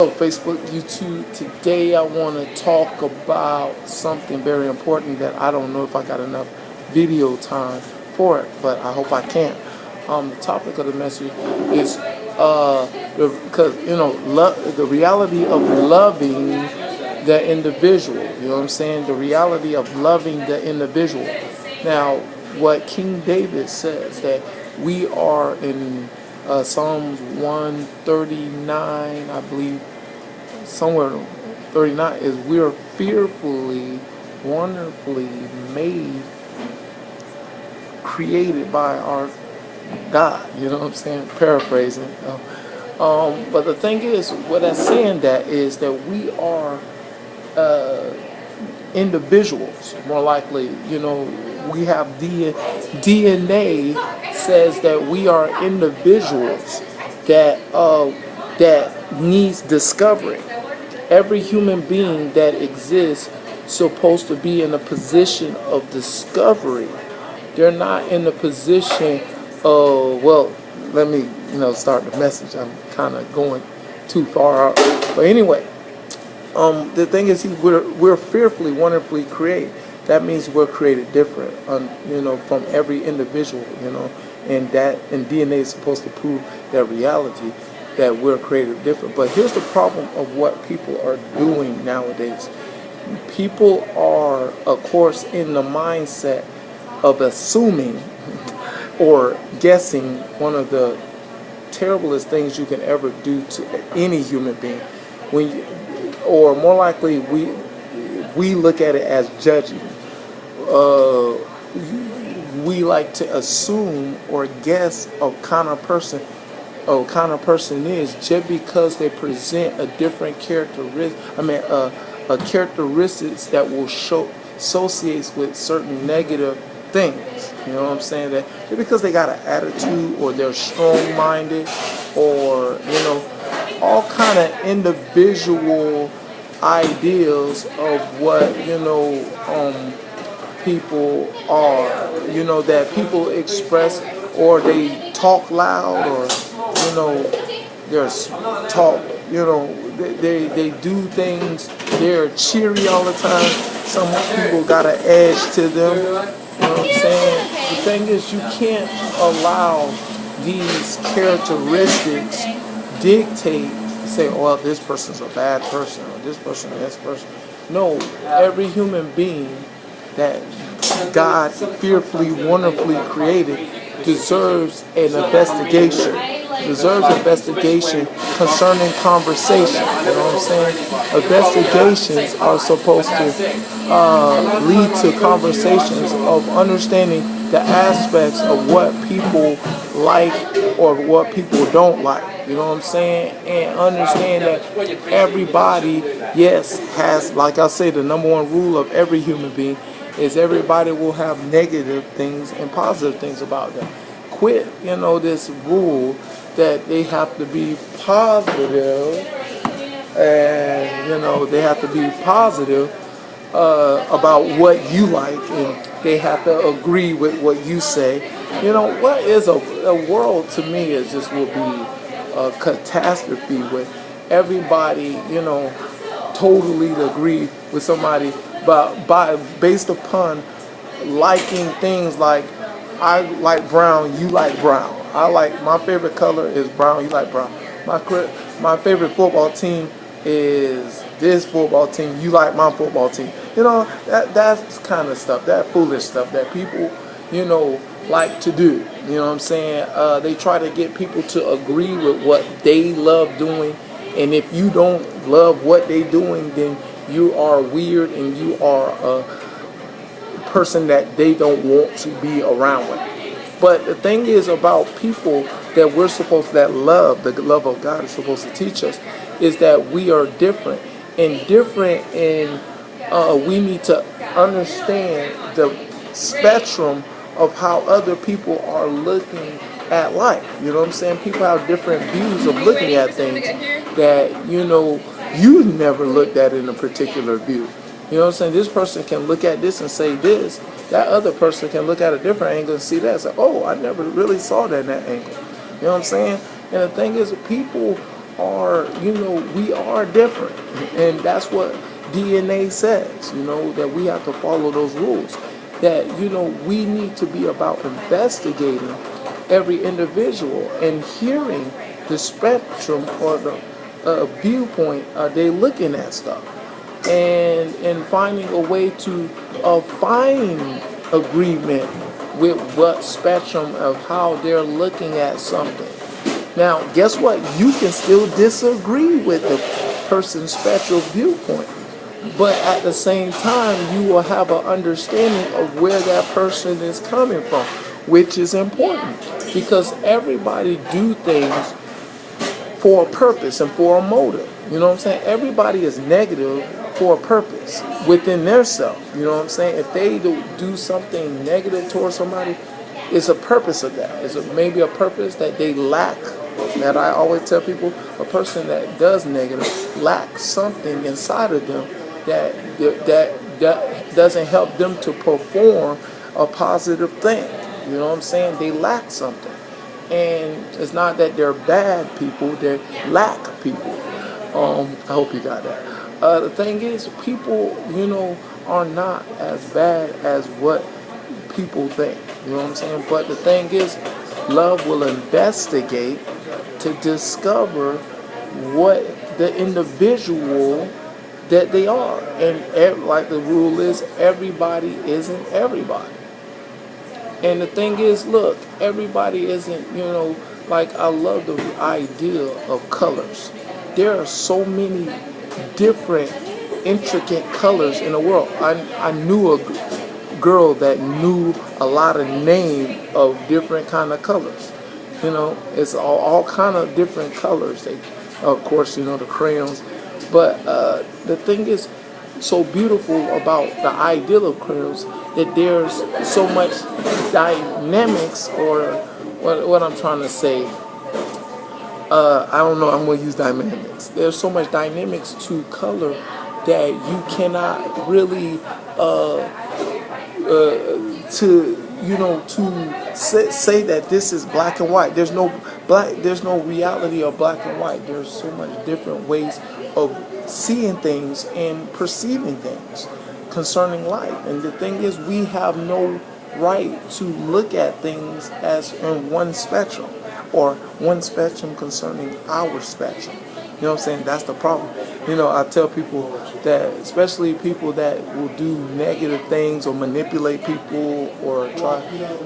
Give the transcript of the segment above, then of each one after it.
Hello, Facebook, YouTube. Today I want to talk about something very important that I don't know if I got enough video time for it, but I hope I can. The topic of the message is because the reality of loving the individual. You know what I'm saying? The reality of loving the individual. Now, what King David says that we are in Psalms 139, I believe, somewhere 39, is we're fearfully, wonderfully made, created by our God. You know what I'm saying? Paraphrasing. But the thing is, what I'm saying that is that we are individuals, more likely. We have DNA says that we are individuals that needs discovery. Every human being that exists supposed to be in a position of discovery. They're not in a position of, well, let me start the message. I'm kind of going too far out, but anyway. The thing is, we're fearfully, wonderfully created. That means we're created different, from every individual, and DNA is supposed to prove that reality, that we're created different. But here's the problem of what people are doing nowadays. People are, of course, in the mindset of assuming or guessing. One of the terriblest things you can ever do to any human being, or more likely, we look at it as judging. We like to assume or guess what kind of person is just because they present a different characteristic. A characteristics that will show associates with certain negative things. You know what I'm saying? That just because they got an attitude, or they're strong-minded, or all kind of individual ideas of what people are, that people express, or they talk loud, or they're talk, they do things, they're cheery all the time. Some people got an edge to them. You know what I'm saying? The thing is, you can't allow these characteristics dictate, say, well, this person's a bad person, or this person or this person. No, every human being that God fearfully, wonderfully created deserves an investigation. Concerning conversation. You know what I'm saying? Investigations are supposed to lead to conversations of understanding the aspects of what people like or what people don't like. You know what I'm saying? And understand that everybody, yes, has, like I say, the number one rule of every human being is everybody will have negative things and positive things about them. Quit, this rule that they have to be positive, and they have to be positive about what you like, and they have to agree with what you say. What is a world to me is just will be a catastrophe with everybody, totally agree with somebody, but based upon liking things like, I like brown, you like brown. My favorite color is brown, you like brown. My favorite football team is this football team, you like my football team. That's kind of stuff, that foolish stuff that people, like to do. You know what I'm saying? They try to get people to agree with what they love doing, and if you don't love what they doing, then you are weird and you are a person that they don't want to be around with. But the thing is about people that we're supposed to, the love of God is supposed to teach us, is that we are different. And we need to understand the spectrum of how other people are looking at life. You know what I'm saying? People have different views of looking at things that, you never looked at in a particular view. You know what I'm saying? This person can look at this and say this. That other person can look at a different angle and see that and say, oh, I never really saw that in that angle. You know what I'm saying? And the thing is, people are, we are different. And that's what DNA says, that we have to follow those rules. That, we need to be about investigating every individual and hearing the spectrum or the viewpoint they're looking at stuff. And finding a way to find agreement with what spectrum of how they're looking at something. Now, guess what? You can still disagree with the person's spectral viewpoint, but at the same time, you will have an understanding of where that person is coming from, which is important because everybody do things for a purpose and for a motive. You know what I'm saying? Everybody is negative for a purpose within their self. You know what I'm saying? If they do something negative towards somebody, it's a purpose of that. It's maybe a purpose that they lack. That I always tell people, a person that does negative lacks something inside of them that doesn't help them to perform a positive thing. You know what I'm saying? They lack something. And it's not that they're bad people, they lack people. I hope you got that. The thing is, people, are not as bad as what people think. You know what I'm saying? But the thing is, love will investigate to discover what the individual that they are. And like the rule is, everybody isn't everybody. And the thing is, look, everybody isn't, like I love the idea of colors. There are so many different, intricate colors in the world. I knew a girl that knew a lot of name of different kind of colors. It's all kind of different colors. They, of course, the crayons. But the thing is so beautiful about the ideal of crayons that there's so much dynamics, or what I'm trying to say. I don't know. I'm going to use dynamics. There's so much dynamics to color that you cannot really to say that this is black and white. There's no reality of black and white. There's so much different ways of seeing things and perceiving things concerning life. And the thing is, we have no right to look at things as in one spectrum, or one spectrum concerning our spectrum. You know what I'm saying? That's the problem. I tell people that, especially people that will do negative things or manipulate people or try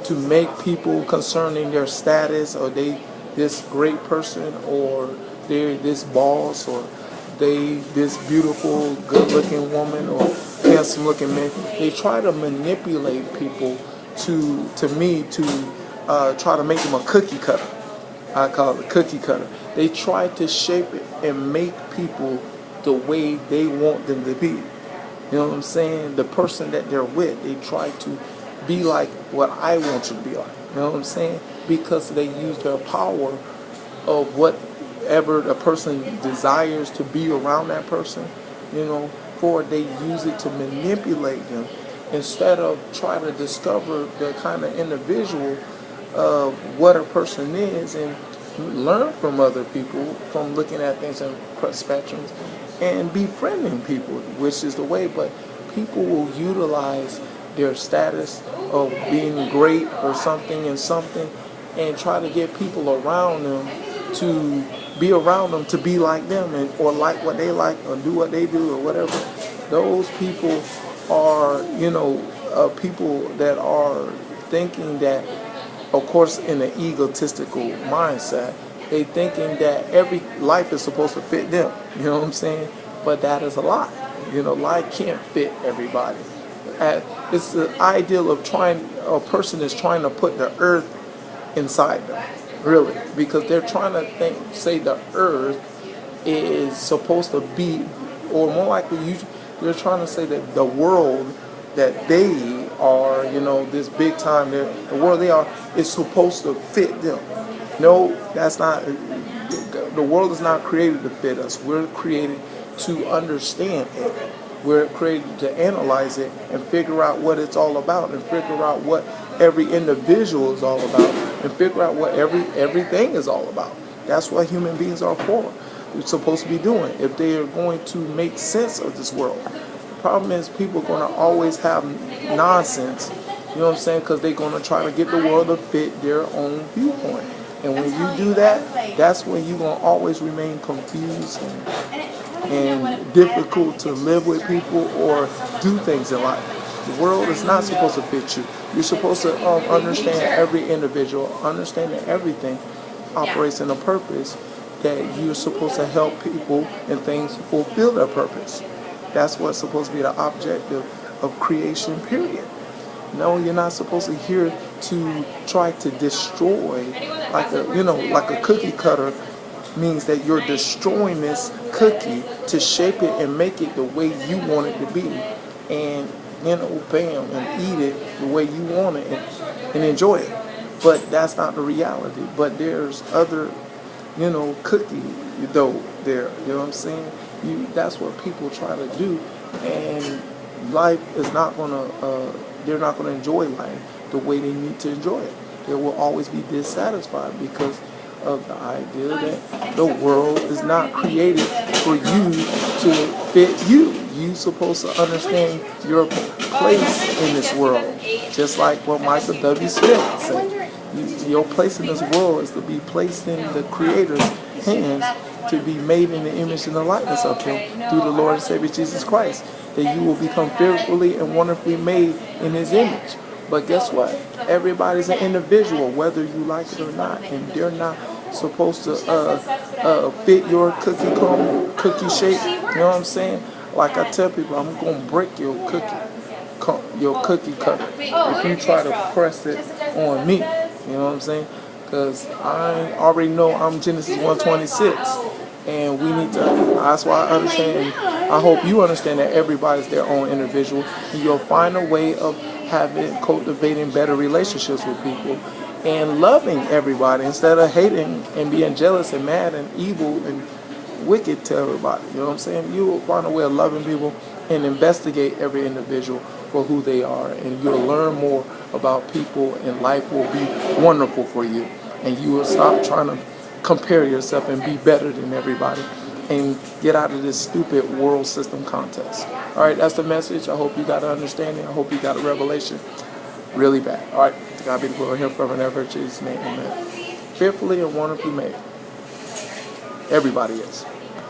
to make people concerning their status, or they this great person, or they're this boss, or they this beautiful, good-looking woman, or handsome-looking man. They try to manipulate people to try to make them a cookie cutter. I call it a cookie cutter. They try to shape it and make people the way they want them to be. You know what I'm saying? The person that they're with, they try to be like what I want you to be like. You know what I'm saying? Because they use their power of whatever the person desires to be around that person, for they use it to manipulate them instead of trying to discover the kind of individual of what a person is and learn from other people, from looking at things in spectrums, and befriending people, which is the way. But people will utilize their status of being great or something and try to get people around them to be around them, to be like them, and or like what they like, or do what they do, or whatever. Those people are, people that are thinking that, of course, in an egotistical mindset, they thinking that every life is supposed to fit them. You know what I'm saying? But that is a lie. Life can't fit everybody. It's the ideal of a person is trying to put the earth inside them, really, because they're trying to say the earth is supposed to be, or more likely, they're trying to say that the world that they are, this big time, the world they are, is supposed to fit them. No, that's not. The world is not created to fit us. We're created to understand it. We're created to analyze it and figure out what it's all about, and figure out what every individual is all about, and figure out what everything is all about. That's what human beings are for. supposed to be doing if they are going to make sense of this world. The problem is people are going to always have nonsense, you know what I'm saying, because they're going to try to get the world to fit their own viewpoint. And when you do that, that's when you're going to always remain confused and difficult to live with people or do things in life. The world is not supposed to fit you. You're supposed to understand every individual, understand that everything operates in a purpose, that you're supposed to help people and things fulfill their purpose. That's what's supposed to be the objective of creation, period. No, you're not supposed to here to try to destroy, like a cookie cutter means that you're destroying this cookie to shape it and make it the way you want it to be, and bam, and eat it the way you want it and enjoy it. But that's not the reality. But there's other, cookie dough there. You know what I'm saying? That's what people try to do, and life is not gonna. They're not gonna enjoy life the way they need to enjoy it. They will always be dissatisfied because of the idea that the world is not created for you to fit you. You're supposed to understand your place in this world, just like what Michael W. Smith said. Your place in this world is to be placed in the Creator's hands, to be made in the image and the likeness of Him through the Lord and Savior Jesus Christ, that you will become fearfully and wonderfully made in His image. But guess what? Everybody's an individual, whether you like it or not, and they're not supposed to fit your cookie shape. You know what I'm saying? Like I tell people, I'm gonna break your cookie cutter if you try to press it on me. You know what I'm saying? Because I already know I'm Genesis 1:26, and we need to. That's why I understand. I hope you understand that everybody's their own individual, and you'll find a way of cultivating better relationships with people and loving everybody instead of hating and being jealous and mad and evil and wicked to everybody. You know what I'm saying? You will find a way of loving people and investigate every individual for who they are, and you'll learn more about people, and life will be wonderful for you, and you will stop trying to compare yourself and be better than everybody and get out of this stupid world system contest. All right, that's the message. I hope you got an understanding. I hope you got a revelation really bad. All right, to God be the glory here forever and ever. In Jesus' name, amen. Fearfully and wonderfully made. Everybody is.